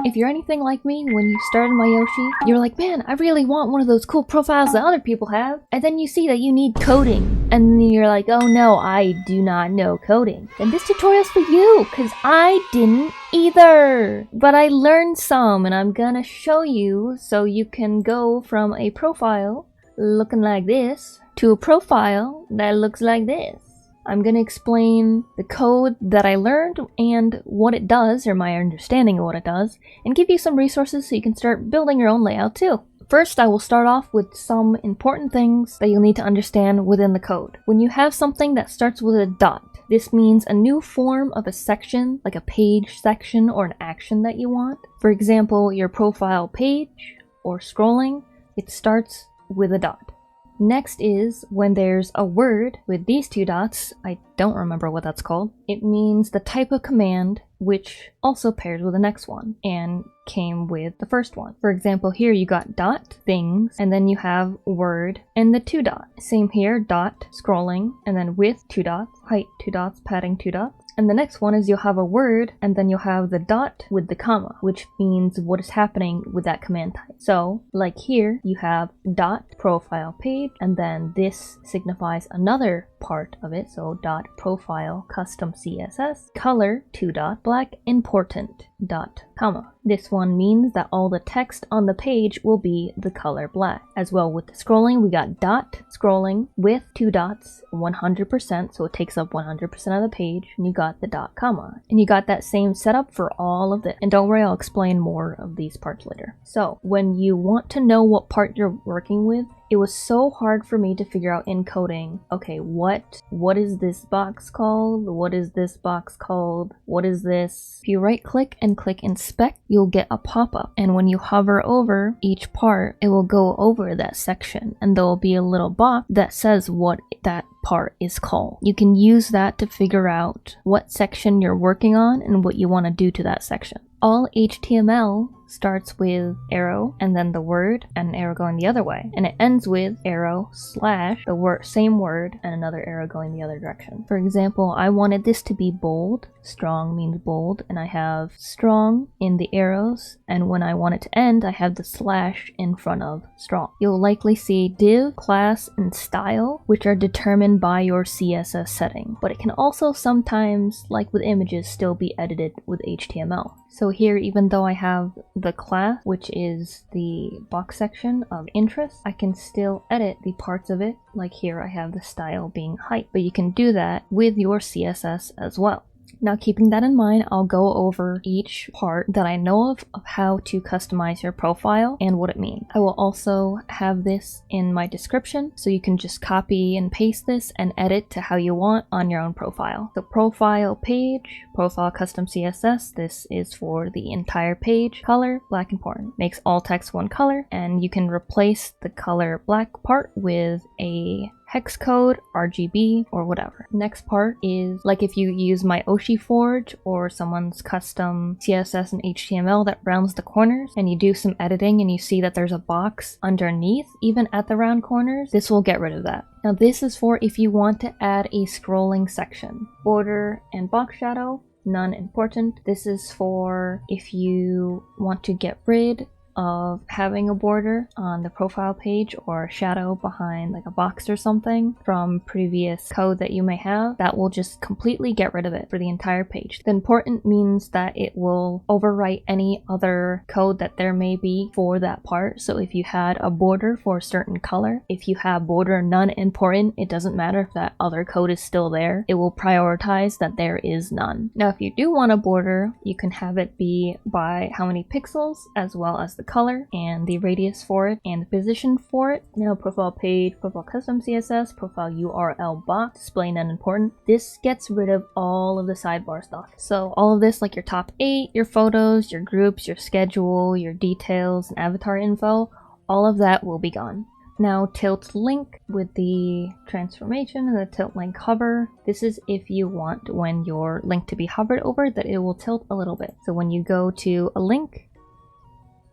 If you're anything like me, when you started Myoshi, you're like, man, I really want one of those cool profiles that other people have. And then you see that you need coding. And then you're like, oh no, I do not know coding. Then this tutorial's for you, because I didn't either. But I learned some, and I'm gonna show you so you can go from a profile looking like this to a profile that looks like this. I'm gonna explain the code that I learned and what it does, or my understanding of what it does, and give you some resources so you can start building your own layout too. First, I will start off with some important things that you'll need to understand within the code. When you have something that starts with a dot, this means a new form of a section, like a page section or an action that you want. For example, your profile page or scrolling, it starts with a dot. Next is when there's a word with these two dots, I don't remember what that's called. It means the type of command which also pairs with the next one and came with the first one. For example, here you got dot things, and then you have word and the two dots. Same here, dot scrolling, and then with two dots, height two dots, padding two dots. And the next one is you'll have a word, and then you'll have the dot with the comma, which means what is happening with that command type. So, like here, you have dot profile page, and then this signifies another part of it, so dot profile custom CSS, color two dot, black important dot comma. This one means that all the text on the page will be the color black. As well with the scrolling, we got dot scrolling with two dots, 100%, so it takes up 100% of the page, and you got the dot comma. And you got that same setup for all of this. And don't worry, I'll explain more of these parts later. So when you want to know what part you're working with, it was so hard for me to figure out in coding, okay, what is this box called? What is this box called? What is this? If you right click and click inspect, you'll get a pop-up. And when you hover over each part, it will go over that section. And there will be a little box that says what that part is called. You can use that to figure out what section you're working on and what you want to do to that section. All HTML starts with arrow and then the word and an arrow going the other way, and it ends with arrow slash the same word and another arrow going the other direction. For example, I wanted this to be bold. Strong means bold, and I have strong in the arrows, and when I want it to end, I have the slash in front of strong. You'll likely see div, class, and style, which are determined by your CSS setting, but it can also sometimes, like with images, still be edited with HTML. So here, even though I have the class, which is the box section of interest, I can still edit the parts of it. Like here, I have the style being height, but you can do that with your CSS as well. Now, keeping that in mind, I'll go over each part that I know of how to customize your profile and what it means. I will also have this in my description, so you can just copy and paste this and edit to how you want on your own profile. The profile page, profile custom CSS, this is for the entire page. Color, black important. Makes all text one color, and you can replace the color black part with a hex code, RGB, or whatever. Next part is like if you use my Oshi Forge or someone's custom CSS and HTML that rounds the corners, and you do some editing and you see that there's a box underneath, even at the round corners, this will get rid of that. Now this is for if you want to add a scrolling section. Border and box shadow, none important. This is for if you want to get rid of having a border on the profile page or a shadow behind like a box or something from previous code that you may have. That will just completely get rid of it for the entire page. The important means that it will overwrite any other code that there may be for that part. So if you had a border for a certain color, if you have border none important, it doesn't matter if that other code is still there. It will prioritize that there is none. Now if you do want a border, you can have it be by how many pixels, as well as the color and the radius for it and the position for it. Now profile page, profile custom CSS, profile URL box, display none important. This gets rid of all of the sidebar stuff. So all of this, like your top 8, your photos, your groups, your schedule, your details, and avatar info, all of that will be gone. Now tilt link with the transformation and the tilt link hover. This is if you want when your link to be hovered over that it will tilt a little bit. So when you go to a link,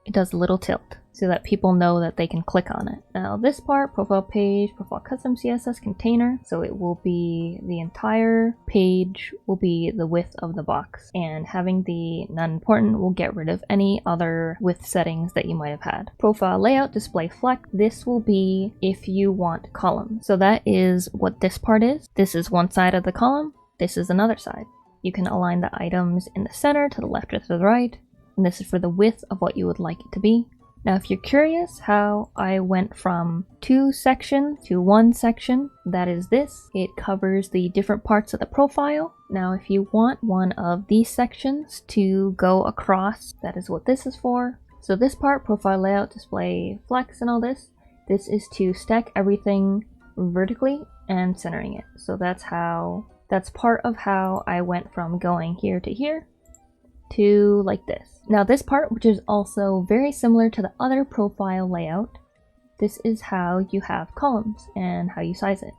it does a little tilt. so that people know that they can click on it. Now this part, profile page, profile custom CSS container, so it will be the entire page will be the width of the box, and having the not important will get rid of any other width settings that you might have had. Profile layout, display flex, this will be if you want columns. So that is what this part is. This is one side of the column, this is another side. You can align the items in the center to the left or to the right, and this is for the width of what you would like it to be. Now if you're curious how I went from 2 sections to 1 section, that is this. It covers the different parts of the profile. Now if you want one of these sections to go across, that is what this is for. So this part, profile layout, display flex and all this, this is to stack everything vertically and centering it. So that's part of how I went from going here to here to like this. Now this part, which is also very similar to the other profile layout, this is how you have columns and how you size it.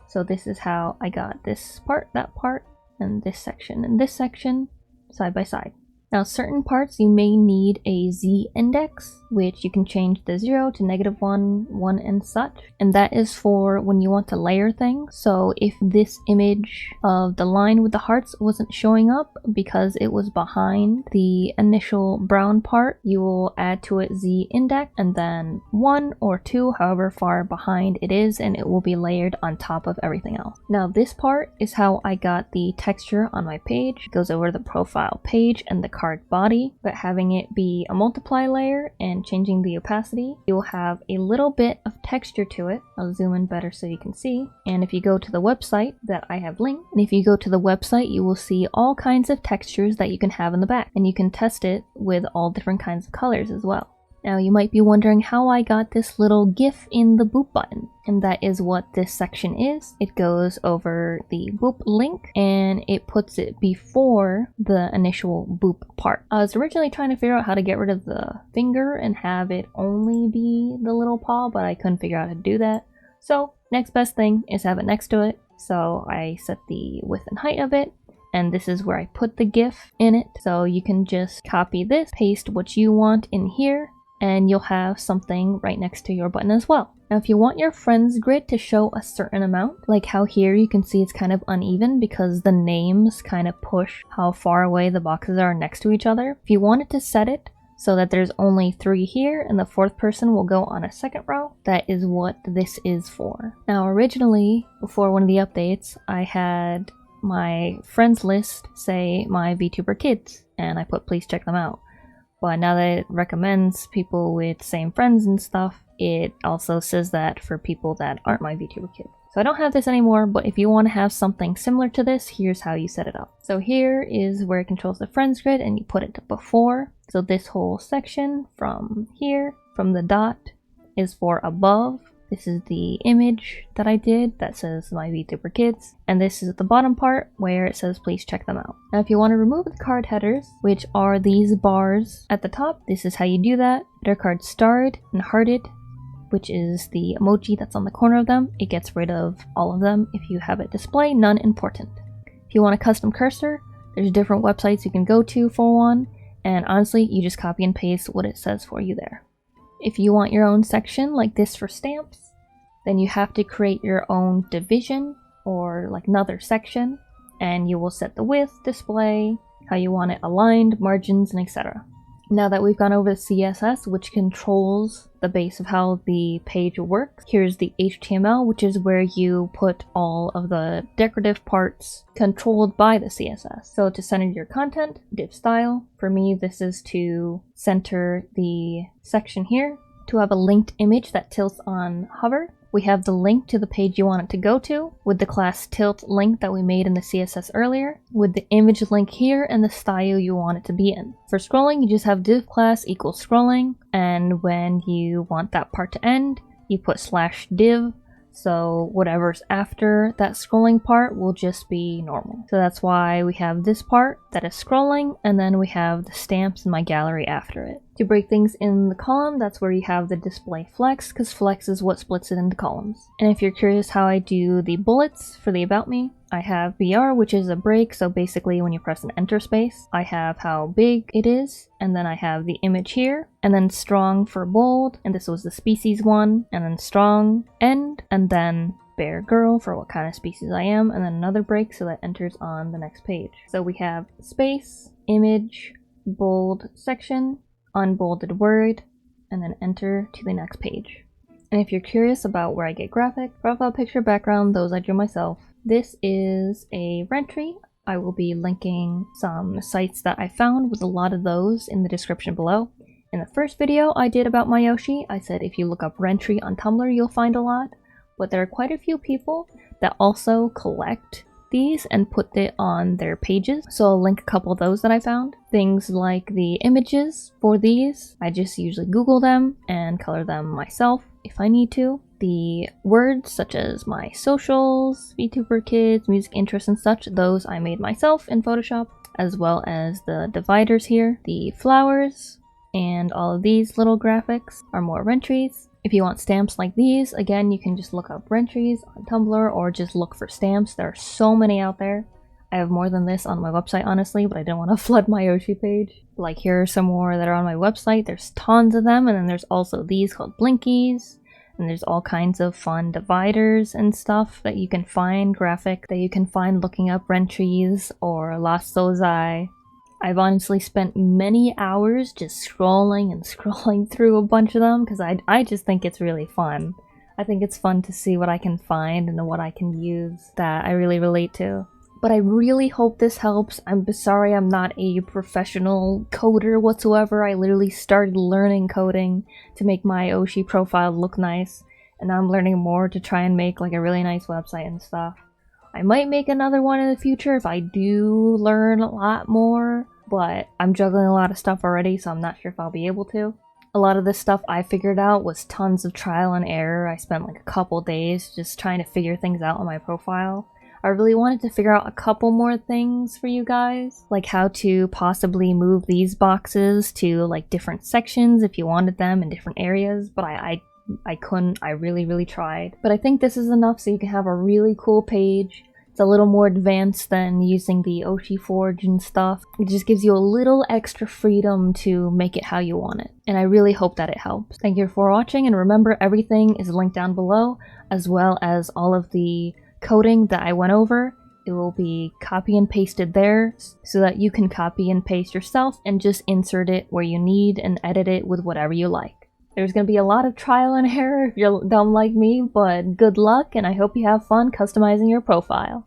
So this is how I got this part, that part, and this section side by side. Now certain parts you may need a Z index, which you can change the 0 to -1, 1 and such. And that is for when you want to layer things. So if this image of the line with the hearts wasn't showing up because it was behind the initial brown part, you will add to it Z index and then 1 or 2, however far behind it is, and it will be layered on top of everything else. Now this part is how I got the texture on my page. It goes over the profile page and the card body, but having it be a multiply layer and changing the opacity, you will have a little bit of texture to it. I'll zoom in better so you can see. And if you go to the website that I have linked, and if you go to the website, you will see all kinds of textures that you can have in the back, and you can test it with all different kinds of colors as well. Now you might be wondering how I got this little GIF in the boop button, and that is what this section is. It goes over the boop link and it puts it before the initial boop part. I was originally trying to figure out how to get rid of the finger and have it only be the little paw, but I couldn't figure out how to do that. So next best thing is have it next to it. So I set the width and height of it, and this is where I put the GIF in it. So you can just copy this, paste what you want in here, and you'll have something right next to your button as well. Now if you want your friends grid to show a certain amount, like how here you can see it's kind of uneven because the names kind of push how far away the boxes are next to each other. If you wanted to set it so that there's only 3 here and the 4th person will go on a second row, that is what this is for. Now originally, before one of the updates, I had my friends list say my VTuber kids, and I put please check them out. But now that it recommends people with same friends and stuff, it also says that for people that aren't my VTuber kids. So I don't have this anymore, but if you want to have something similar to this, here's how you set it up. So here is where it controls the friends grid, and you put it to before. So this whole section from here, from the dot, is for above. This is the image that I did that says my VTuber kids, and this is the bottom part where it says please check them out. Now if you want to remove the card headers, which are these bars at the top, this is how you do that. Header card starred and hearted, which is the emoji that's on the corner of them. It gets rid of all of them if you have it display none important. If you want a custom cursor, there's different websites you can go to for one, and honestly you just copy and paste what it says for you there. If you want your own section like this for stamps, then you have to create your own division or like another section, and you will set the width, display, how you want it aligned, margins, and etc. Now that we've gone over the CSS, which controls the base of how the page works, here's the HTML, which is where you put all of the decorative parts controlled by the CSS. So to center your content, div style. For me, this is to center the section here. To have a linked image that tilts on hover, we have the link to the page you want it to go to with the class tilt link that we made in the CSS earlier, with the image link here and the style you want it to be in. For scrolling, you just have div class equals scrolling, and when you want that part to end, you put /div, so whatever's after that scrolling part will just be normal. So that's why we have this part that is scrolling, and then we have the stamps in my gallery after it. To break things in the column, that's where you have the display flex, because flex is what splits it into columns. And if you're curious how I do the bullets for the about me, I have BR, which is a break, so basically when you press an enter space, I have how big it is, and then I have the image here, and then strong for bold, and this was the species one, and then strong, end, and then bear girl for what kind of species I am, and then another break so that enters on the next page. So we have space, image, bold section, unbolded word, and then enter to the next page. And if you're curious about where I get graphic, profile picture, background, those I drew myself. This is a Rentry. I will be linking some sites that I found with a lot of those in the description below. In the first video I did about Myoshi, I said if you look up Rentry on Tumblr you'll find a lot, but there are quite a few people that also collect these and put it on their pages, so I'll link a couple of those that I found. Things like the images for these, I just usually Google them and color them myself if I need to. The words such as my socials, VTuber kids, music interests and such, those I made myself in Photoshop, as well as the dividers here. The flowers and all of these little graphics are more Rentries. If you want stamps like these, again, you can just look up Rentries on Tumblr or just look for stamps. There are so many out there. I have more than this on my website, honestly, but I didn't want to flood my Oshi page. Like, here are some more that are on my website. There's tons of them, and then there's also these called Blinkies. And there's all kinds of fun dividers and stuff that you can find, graphic that you can find looking up Rentries or Lost Sozai. I've honestly spent many hours just scrolling and scrolling through a bunch of them because I just think it's really fun. I think it's fun to see what I can find and what I can use that I really relate to. But I really hope this helps. I'm sorry I'm not a professional coder whatsoever. I literally started learning coding to make my Oshi profile look nice, and now I'm learning more to try and make like a really nice website and stuff. I might make another one in the future if I do learn a lot more, but I'm juggling a lot of stuff already, so I'm not sure if I'll be able to. A lot of this stuff I figured out was tons of trial and error. I spent like a couple days just trying to figure things out on my profile. I really wanted to figure out a couple more things for you guys, like how to possibly move these boxes to like different sections if you wanted them in different areas, but I couldn't. I really tried. But I think this is enough so you can have a really cool page. It's a little more advanced than using the Oshi Forge and stuff. It just gives you a little extra freedom to make it how you want it. And I really hope that it helps. Thank you for watching, and remember everything is linked down below, as well as all of the coding that I went over. It will be copy and pasted there so that you can copy and paste yourself and just insert it where you need and edit it with whatever you like. There's going to be a lot of trial and error if you're dumb like me, but good luck and I hope you have fun customizing your profile.